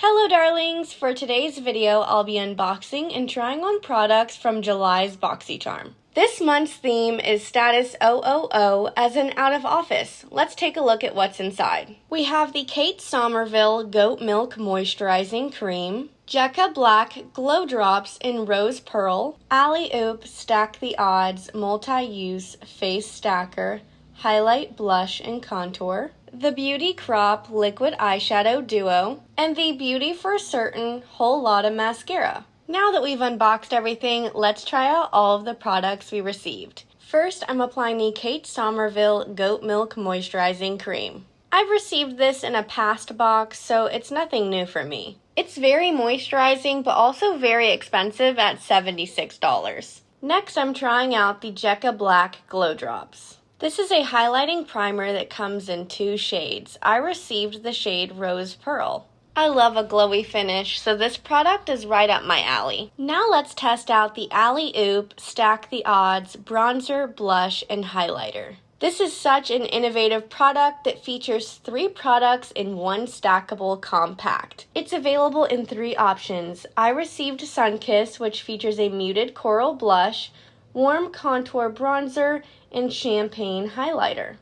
Hello darlings! For today's video, I'll be unboxing and trying on products from July's Boxycharm. This month's theme is Status 000 as an out of office. Let's take a look at what's inside. We have the Kate Somerville Goat Milk Moisturizing Cream, Jecca Blac Glow Drops in Rose Pearl, Alleyoop Stack the Odds Multi-Use Face Stacker, Highlight Blush and Contour, the Beauty Crop Liquid Eyeshadow Duo, and the Beauty for Certain Whole Lotta Mascara. Now that we've unboxed everything, let's try out all of the products we received. First, I'm applying the Kate Somerville Goat Milk Moisturizing Cream. I've received this in a past box, so it's nothing new for me. It's very moisturizing, but also very expensive at $76. Next, I'm trying out the Jecca Blac Glow Drops. This is a highlighting primer that comes in 2 shades. I received the shade Rose Pearl. I love a glowy finish, so this product is right up my alley. Now let's test out the Alleyoop Stack the Odds Bronzer, Blush, and Highlighter. This is such an innovative product that features 3 products in one stackable compact. It's available in 3 options. I received Sunkiss, which features a muted coral blush, warm contour bronzer, and champagne highlighter.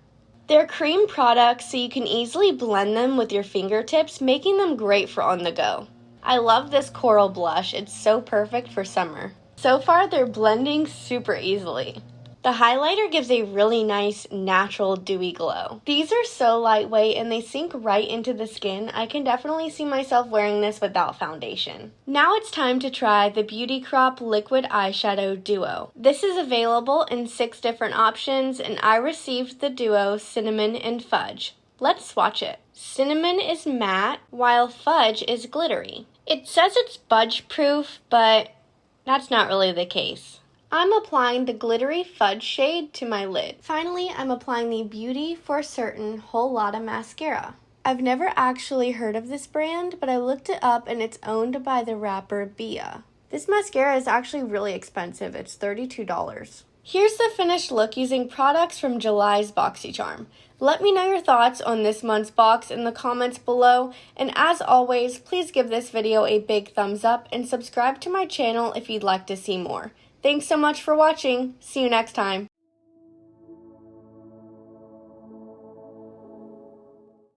They're cream products, so you can easily blend them with your fingertips, making them great for on the go. I love this coral blush. It's so perfect for summer. So far, they're blending super easily. The highlighter gives a really nice, natural, dewy glow. These are so lightweight and they sink right into the skin. I can definitely see myself wearing this without foundation. Now it's time to try the Beauty Crop Liquid Eyeshadow Duo. This is available in 6 different options, and I received the duo Cinnamon and Fudge. Let's swatch it. Cinnamon is matte, while Fudge is glittery. It says it's budge proof, but that's not really the case. I'm applying the glittery Fudge shade to my lid. Finally, I'm applying the Beauty for Certain Whole Lotta Mascara. I've never actually heard of this brand, but I looked it up and it's owned by the rapper Bia. This mascara is actually really expensive. It's $32. Here's the finished look using products from July's Boxycharm. Let me know your thoughts on this month's box in the comments below, and as always, please give this video a big thumbs up and subscribe to my channel if you'd like to see more. Thanks so much for watching. See you next time.